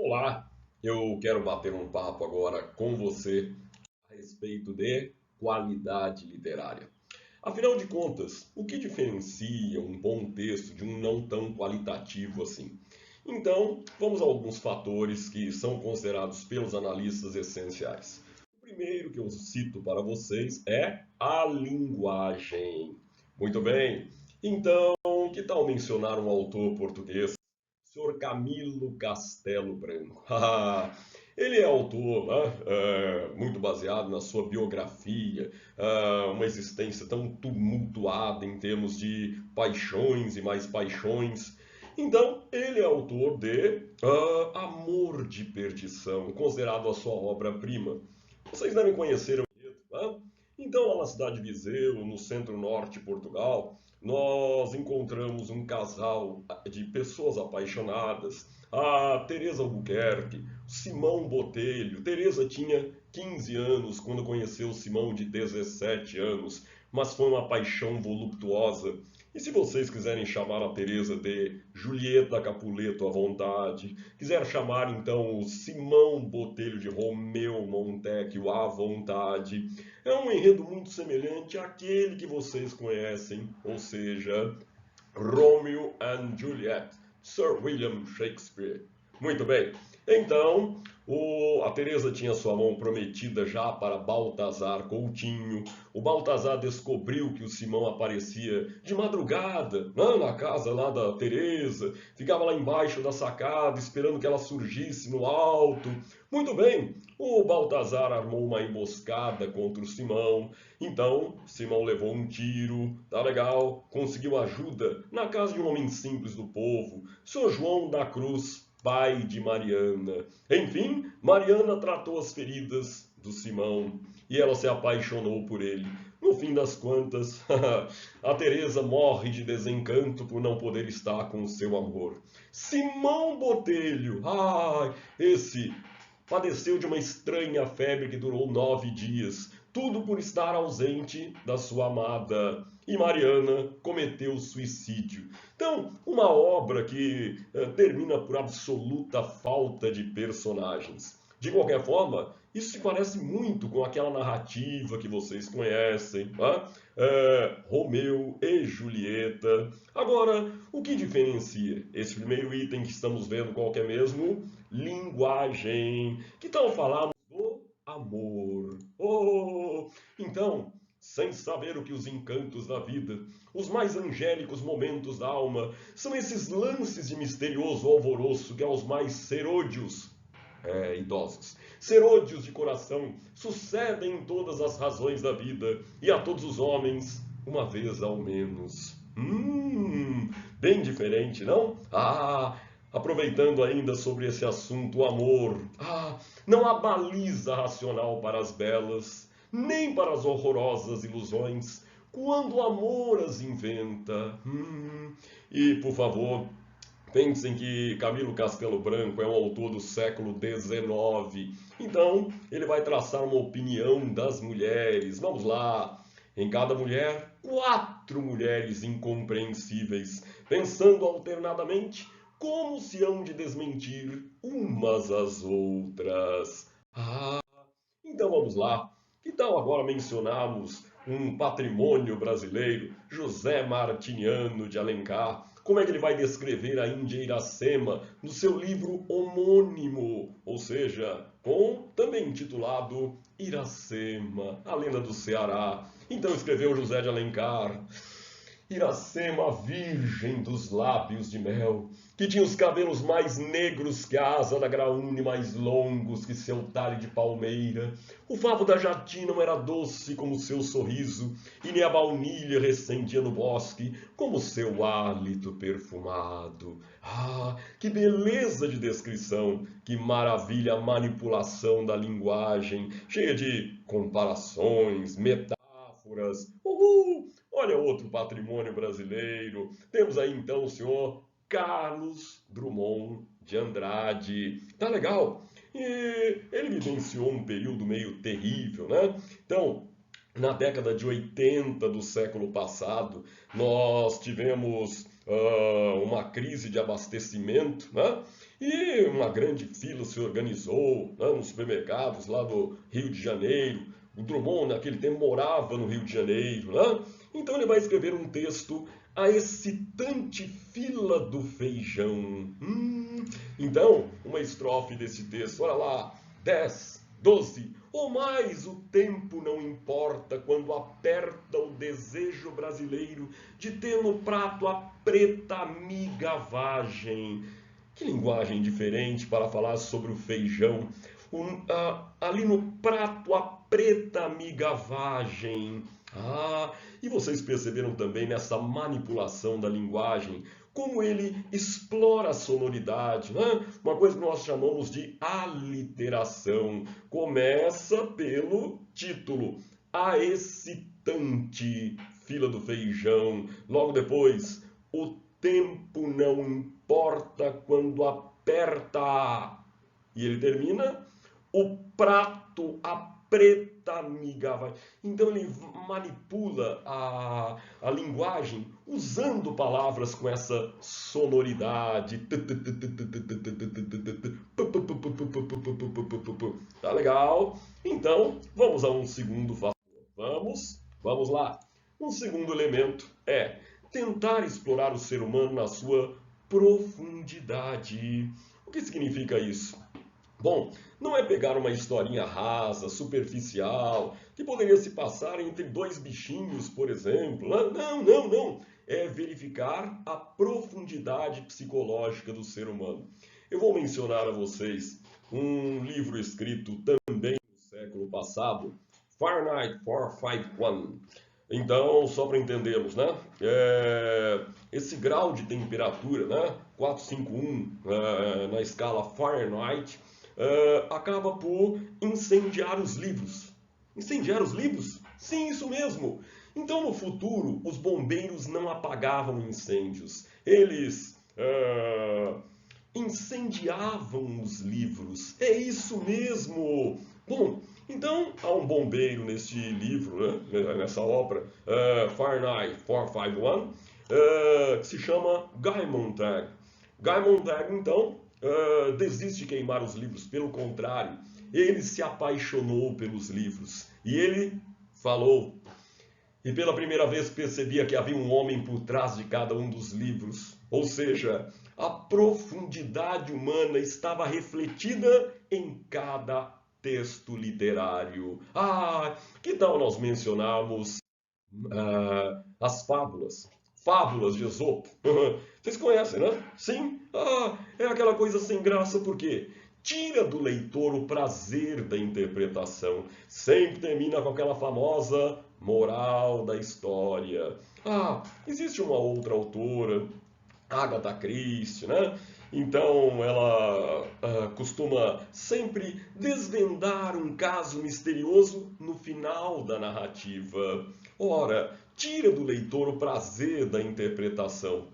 Olá, eu quero bater um papo agora com você a respeito de qualidade literária. Afinal de contas, o que diferencia um bom texto de um não tão qualitativo assim? Então, vamos a alguns fatores que são considerados pelos analistas essenciais. O primeiro que eu cito para vocês é a linguagem. Muito bem, então, que tal mencionar um autor português? Senhor Camilo Castelo Branco. Ele é autor, né, muito baseado na sua biografia, uma existência tão tumultuada em termos de paixões e mais paixões. Então, ele é autor de Amor de Perdição, considerado a sua obra-prima. Vocês devem conhecer o enredo, né? Então, lá na cidade de Viseu, no centro-norte de Portugal, nós encontramos um casal de pessoas apaixonadas, a Teresa Albuquerque, Simão Botelho. Teresa tinha 15 anos quando conheceu Simão de 17 anos, mas foi uma paixão voluptuosa. E se vocês quiserem chamar a Teresa de Julieta Capuleto à vontade, quiser chamar então o Simão Botelho de Romeu Montecchio à vontade, é um enredo muito semelhante àquele que vocês conhecem, ou seja, Romeo and Juliet, Sir William Shakespeare. Muito bem. Então, a Teresa tinha sua mão prometida já para Baltazar Coutinho. O Baltazar descobriu que o Simão aparecia de madrugada, né, na casa lá da Teresa, ficava lá embaixo da sacada esperando que ela surgisse no alto. Muito bem, o Baltazar armou uma emboscada contra o Simão. Então, Simão levou um tiro, tá legal, conseguiu ajuda na casa de um homem simples do povo, Sr. João da Cruz, pai de Mariana. Enfim, Mariana tratou as feridas do Simão e ela se apaixonou por ele. No fim das contas, a Teresa morre de desencanto por não poder estar com o seu amor. Simão Botelho, esse padeceu de uma estranha febre que durou 9 dias, tudo por estar ausente da sua amada. E Mariana cometeu suicídio. Então, uma obra que termina por absoluta falta de personagens. De qualquer forma, isso se parece muito com aquela narrativa que vocês conhecem, tá? Romeu e Julieta. Agora, o que diferencia esse primeiro item que estamos vendo, qual que é mesmo? Linguagem. Que tal falarmos do amor? Oh, então, sem saber o que os encantos da vida, os mais angélicos momentos da alma, são esses lances de misterioso alvoroço que aos mais serôdios idosos, serôdios de coração, sucedem em todas as razões da vida e a todos os homens, uma vez ao menos. Bem diferente, não? Aproveitando ainda sobre esse assunto, o amor. Não há baliza racional para as belas, nem para as horrorosas ilusões, quando o amor as inventa. E, por favor, pensem que Camilo Castelo Branco é um autor do século XIX. Então, ele vai traçar uma opinião das mulheres. Vamos lá. Em cada mulher, 4 mulheres incompreensíveis, pensando alternadamente como se hão de desmentir umas às outras. Então vamos lá. Que tal agora mencionarmos um patrimônio brasileiro, José Martiniano de Alencar? Como é que ele vai descrever a Índia Iracema no seu livro homônimo, ou seja, também intitulado Iracema, a lenda do Ceará. Então escreveu José de Alencar: Iracema, virgem dos lábios de mel, que tinha os cabelos mais negros que a asa da graúna e mais longos que seu talhe de palmeira. O favo da jati não era doce como seu sorriso, e nem a baunilha recendia no bosque como seu hálito perfumado. Que beleza de descrição, que maravilha a manipulação da linguagem, cheia de comparações, metáforas. Olha outro patrimônio brasileiro. Temos aí então o senhor Carlos Drummond de Andrade. Tá legal? E ele vivenciou um período meio terrível, né? Então, na década de 80 do século passado, nós tivemos uma crise de abastecimento, né? E uma grande fila se organizou, né, nos supermercados lá do Rio de Janeiro. O Drummond, naquele tempo, morava no Rio de Janeiro, né? Então ele vai escrever um texto, A Excitante Fila do Feijão. Então, uma estrofe desse texto, olha lá, 10, 12 ou mais, o tempo não importa quando aperta o desejo brasileiro de ter no prato a preta migavagem. Que linguagem diferente para falar sobre o feijão. Ali no prato, a preta migavagem. E vocês perceberam também nessa manipulação da linguagem, como ele explora a sonoridade, né? Uma coisa que nós chamamos de aliteração. Começa pelo título, A Excitante Fila do Feijão. Logo depois, o tempo não importa quando aperta. E ele termina, o prato, a preta amiga vai. Então ele manipula a linguagem usando palavras com essa sonoridade. Tá legal? Então, vamos a um segundo fator. Vamos lá. Um segundo elemento é tentar explorar o ser humano na sua profundidade. O que significa isso? Bom, não é pegar uma historinha rasa, superficial, que poderia se passar entre dois bichinhos, por exemplo. Não, não, não. É verificar a profundidade psicológica do ser humano. Eu vou mencionar a vocês um livro escrito também no século passado, Fahrenheit 451. Então, só para entendermos, né? Esse grau de temperatura, né? 451 na escala Fahrenheit, acaba por incendiar os livros. Incendiar os livros? Sim, isso mesmo. Então, no futuro, os bombeiros não apagavam incêndios. Eles incendiavam os livros. É isso mesmo. Bom, então há um bombeiro neste livro, né, nessa obra, Fahrenheit 451, que se chama Guy Montag. Guy Montag, então, desiste de queimar os livros, pelo contrário, ele se apaixonou pelos livros. E ele falou, e pela primeira vez percebia que havia um homem por trás de cada um dos livros. Ou seja, a profundidade humana estava refletida em cada texto literário. Que tal nós mencionarmos as fábulas? Fábulas de Esopo. Vocês conhecem, né? Sim? É aquela coisa sem graça, por quê? Tira do leitor o prazer da interpretação. Sempre termina com aquela famosa moral da história. Existe uma outra autora, Agatha Christie, né? Então ela costuma sempre desvendar um caso misterioso no final da narrativa. Ora, tira do leitor o prazer da interpretação.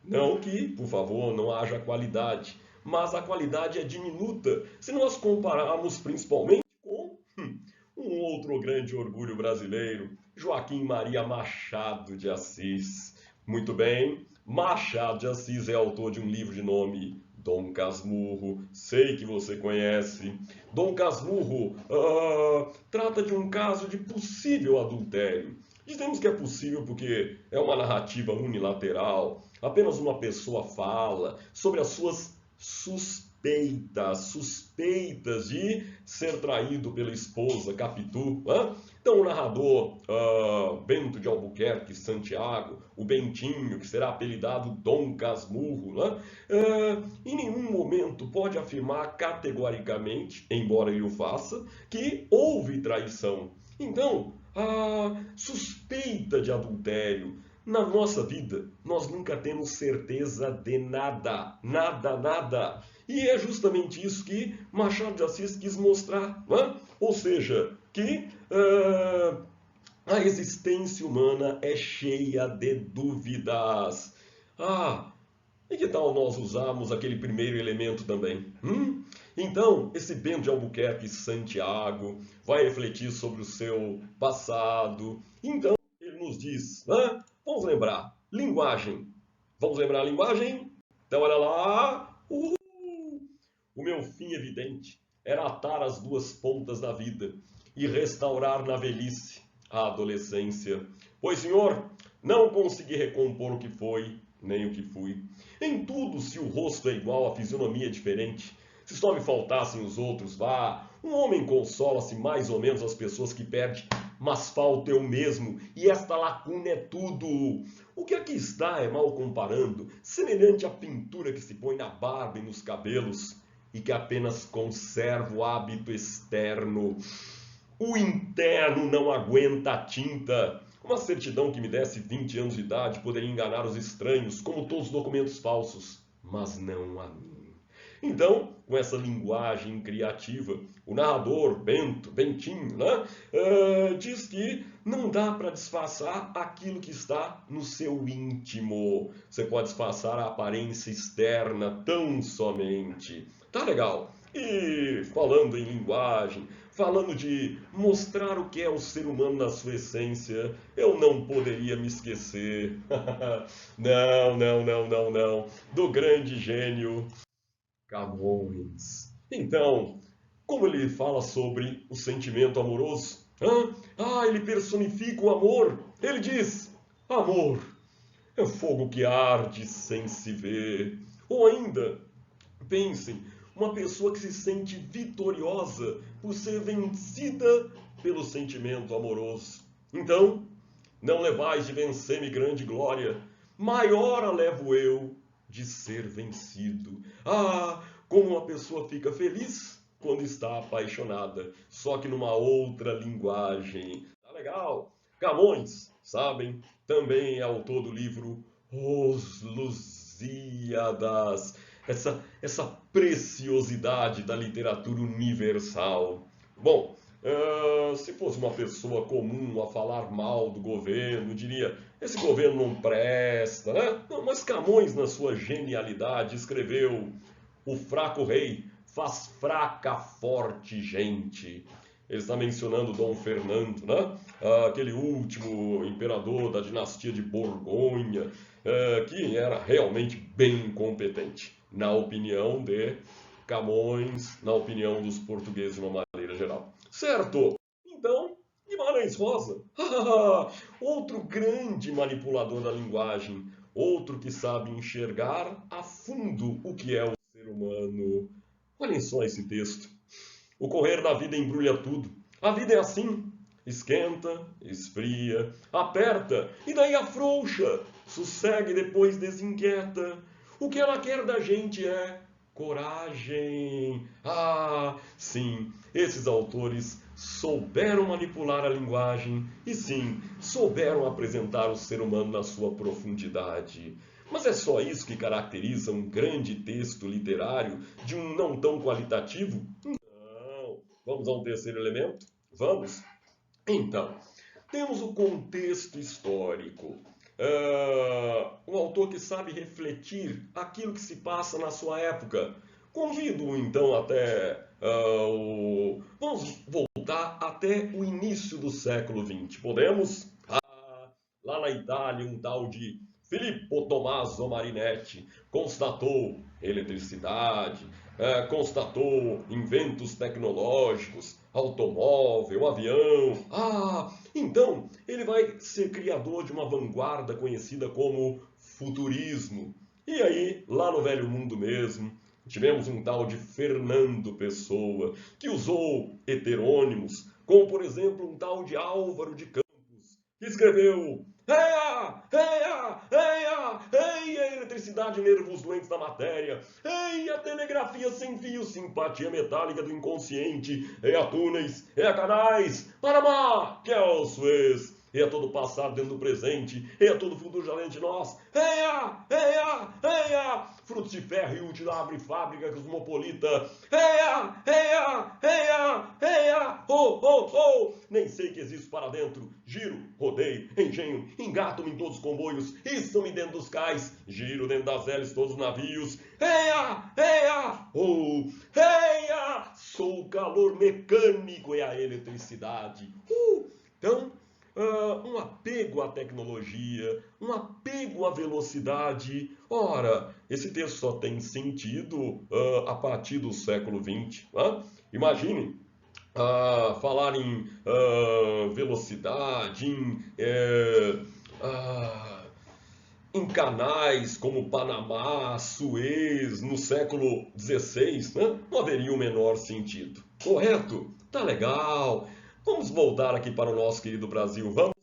Não que, por favor, não haja qualidade, mas a qualidade é diminuta se nós compararmos principalmente com um outro grande orgulho brasileiro, Joaquim Maria Machado de Assis. Muito bem, Machado de Assis é autor de um livro de nome Dom Casmurro, sei que você conhece. Dom Casmurro trata de um caso de possível adultério. Dizemos que é possível porque é uma narrativa unilateral, apenas uma pessoa fala sobre as suas suspeitas de ser traído pela esposa Capitu. Então o narrador Bento de Albuquerque Santiago, o Bentinho, que será apelidado Dom Casmurro, em nenhum momento pode afirmar categoricamente, embora ele o faça, que houve traição. Então, a suspeita de adultério, na nossa vida, nós nunca temos certeza de nada, nada, nada. E é justamente isso que Machado de Assis quis mostrar, Ou seja, que a existência humana é cheia de dúvidas. E que tal nós usarmos aquele primeiro elemento também? Então, esse Bento de Albuquerque Santiago vai refletir sobre o seu passado. Então, ele nos diz, vamos lembrar, linguagem. Vamos lembrar a linguagem? Então, olha lá. o meu fim evidente era atar as duas pontas da vida e restaurar na velhice a adolescência. Pois, senhor, não consegui recompor o que foi, nem o que fui. Em tudo, se o rosto é igual, a fisionomia é diferente. Se só me faltassem os outros, vá. Um homem consola-se mais ou menos as pessoas que perde, mas falta eu mesmo, e esta lacuna é tudo. O que aqui está é, mal comparando, semelhante à pintura que se põe na barba e nos cabelos, e que apenas conserva o hábito externo. O interno não aguenta a tinta. Uma certidão que me desse 20 anos de idade poderia enganar os estranhos, como todos os documentos falsos, mas não a mim. Então, com essa linguagem criativa, o narrador, Bentinho, né, diz que não dá para disfarçar aquilo que está no seu íntimo. Você pode disfarçar a aparência externa tão somente. Tá legal. E falando em linguagem, falando de mostrar o que é o ser humano na sua essência, eu não poderia me esquecer. Não, do grande gênio Camões. Então, como ele fala sobre o sentimento amoroso? Ele personifica o amor. Ele diz: amor é fogo que arde sem se ver. Ou ainda, pensem, uma pessoa que se sente vitoriosa por ser vencida pelo sentimento amoroso. Então, não levais de vencer-me grande glória, maior a levo eu de ser vencido. Como uma pessoa fica feliz quando está apaixonada, só que numa outra linguagem. Tá legal? Camões, sabem, também é autor do livro Os Lusíadas, essa preciosidade da literatura universal. Bom, se fosse uma pessoa comum a falar mal do governo, diria, esse governo não presta, né? Não, mas Camões, na sua genialidade, escreveu: o fraco rei faz fraca forte gente. Ele está mencionando Dom Fernando, né? Aquele último imperador da dinastia de Borgonha, que era realmente bem incompetente, na opinião de Camões, na opinião dos portugueses de uma maneira geral. Certo? Então, Guimarães Rosa, outro grande manipulador da linguagem, outro que sabe enxergar a fundo o que é o ser humano. Olhem só esse texto. O correr da vida embrulha tudo. A vida é assim. Esquenta, esfria, aperta e daí afrouxa. Sossega e depois desinquieta. O que ela quer da gente é coragem. Sim, esses autores souberam manipular a linguagem e sim, souberam apresentar o ser humano na sua profundidade. Mas é só isso que caracteriza um grande texto literário de um não tão qualitativo? Não. Vamos a um terceiro elemento? Vamos? Então, temos o contexto histórico. Um autor que sabe refletir aquilo que se passa na sua época. Convido então vamos voltar até o início do século XX. Podemos? Lá na Itália, um tal de Filippo Tommaso Marinetti constatou eletricidade, constatou inventos tecnológicos, automóvel, avião. Então ele vai ser criador de uma vanguarda conhecida como futurismo. E aí, lá no Velho Mundo mesmo, tivemos um tal de Fernando Pessoa, que usou heterônimos, como por exemplo um tal de Álvaro de Campos, que escreveu: Eia, eia, eia, eia, eletricidade, nervos doentes da matéria, eia, telegrafia sem fio, simpatia metálica do inconsciente, eia, túneis, eia, canais, Panamá, que é o Suez, eia, todo passado dentro do presente, eia, todo futuro já dentro de nós, eia, eia, eia, frutífero e útil abre fábrica cosmopolita, eia, eia, eia, eia, nem sei que existo para dentro, giro, rodeio, engenho, engato-me em todos os comboios, içam-me dentro dos cais, giro dentro das hélices todos os navios, eia, eia, eia, sou o calor mecânico e a eletricidade. Então, um apego à tecnologia, um apego à velocidade. Ora, esse texto só tem sentido a partir do século XX. Imagine falar em velocidade, em canais como Panamá, Suez, no século XVI, né? Não haveria o menor sentido. Correto? Tá legal. Vamos voltar aqui para o nosso querido Brasil. Vamos?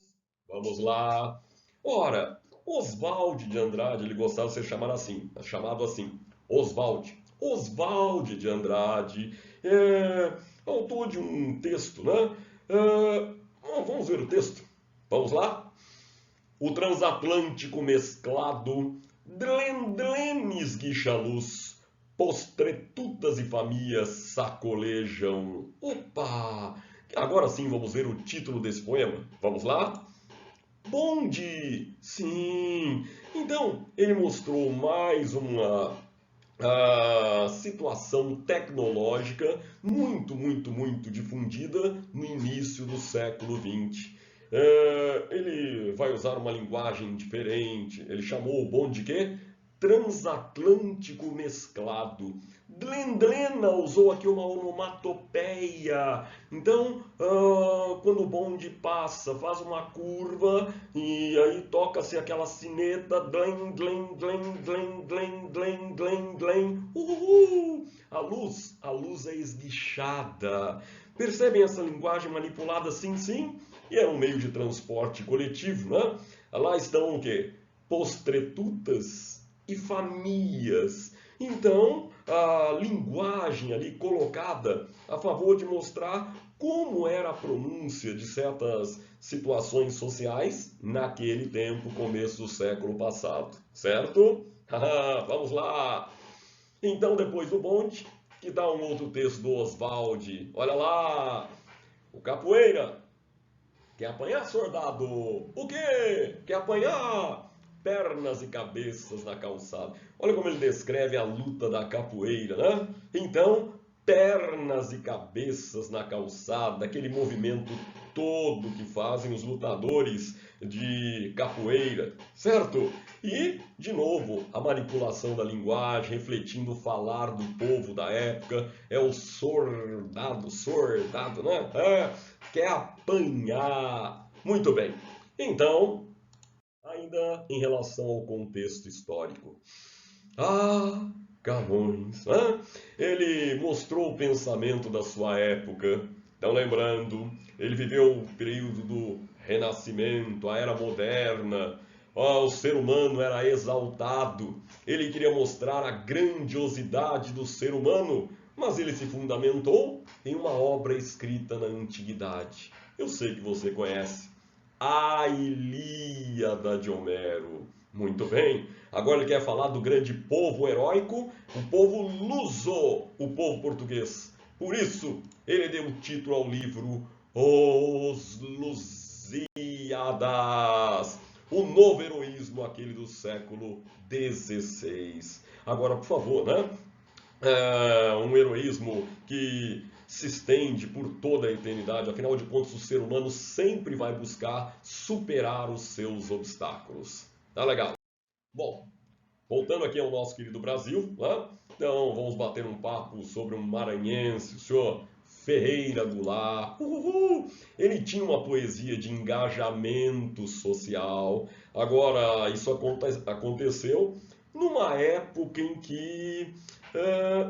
Vamos lá. Ora, Oswald de Andrade, ele gostava de ser chamado assim, Oswald. Oswald de Andrade, autor de um texto, né? Vamos ver o texto. Vamos lá? O transatlântico mesclado, dlenes guixa-luz, postretutas e famias sacolejam. Opa! Agora sim vamos ver o título desse poema. Vamos lá? Bonde! Sim! Então, ele mostrou mais uma situação tecnológica muito difundida no início do século XX. Ele vai usar uma linguagem diferente. Ele chamou o bonde de quê? Transatlântico mesclado. Glendlena usou aqui uma onomatopeia. Então, quando o bonde passa, faz uma curva e aí toca-se aquela sineta, glen, glen, glen, glen, glen, glen, glen, glen. A luz é esguichada. Percebem essa linguagem manipulada? Sim, sim. E é um meio de transporte coletivo, né? Lá estão o quê? Postretutas e famílias. Então, a linguagem ali colocada a favor de mostrar como era a pronúncia de certas situações sociais naquele tempo, começo do século passado, certo? Vamos lá! Então, depois do bonde, que dá um outro texto do Oswald. Olha lá! O capoeira. Quer apanhar, soldado? O quê? Quer apanhar? Pernas e cabeças na calçada. Olha como ele descreve a luta da capoeira, né? Então, pernas e cabeças na calçada, aquele movimento todo que fazem os lutadores de capoeira, certo? E, de novo, a manipulação da linguagem, refletindo o falar do povo da época, é o sordado, né? Quer apanhar. Muito bem. Então, ainda em relação ao contexto histórico. Camões, né? Ele mostrou o pensamento da sua época. Então, lembrando, ele viveu o período do Renascimento, a Era Moderna. O ser humano era exaltado. Ele queria mostrar a grandiosidade do ser humano, mas ele se fundamentou em uma obra escrita na Antiguidade. Eu sei que você conhece. A Ilíada de Homero. Muito bem. Agora ele quer falar do grande povo heróico, o povo luso, o povo português. Por isso, ele deu o título ao livro Os Lusíadas, o novo heroísmo, aquele do século XVI. Agora, por favor, né? Um heroísmo que se estende por toda a eternidade. Afinal de contas, o ser humano sempre vai buscar superar os seus obstáculos. Tá legal? Bom, voltando aqui ao nosso querido Brasil, né? Então vamos bater um papo sobre um maranhense, o senhor Ferreira Goulart. Ele tinha uma poesia de engajamento social. Agora, isso aconteceu numa época em que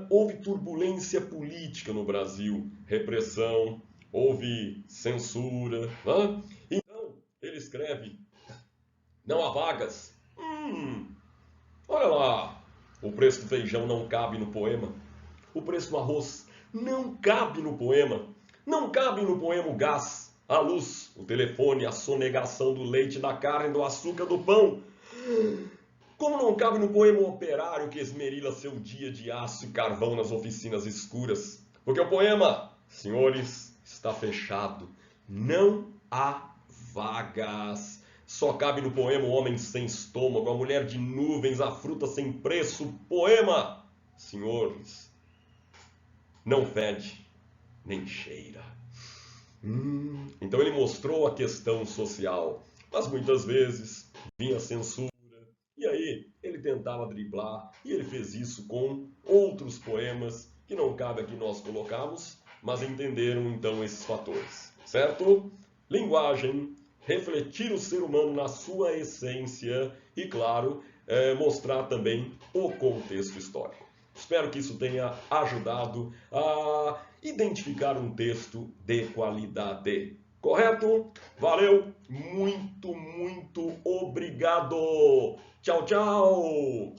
houve turbulência política no Brasil, repressão, houve censura. Né? Então, ele escreve: não há vagas. Olha lá, o preço do feijão não cabe no poema. O preço do arroz não cabe no poema. Não cabe no poema o gás, a luz, o telefone, a sonegação do leite, da carne, do açúcar, do pão. Como não cabe no poema o operário que esmerila seu dia de aço e carvão nas oficinas escuras. Porque o poema, senhores, está fechado. Não há vagas. Só cabe no poema o homem sem estômago, a mulher de nuvens, a fruta sem preço. Poema, senhores, não fede nem cheira. Então ele mostrou a questão social, mas muitas vezes vinha censura, e aí ele tentava driblar, e ele fez isso com outros poemas que não cabe aqui nós colocarmos, mas entenderam então esses fatores, certo? Linguagem, refletir o ser humano na sua essência e, claro, mostrar também o contexto histórico. Espero que isso tenha ajudado a identificar um texto de qualidade. Correto? Valeu! Muito, muito obrigado! Tchau, tchau!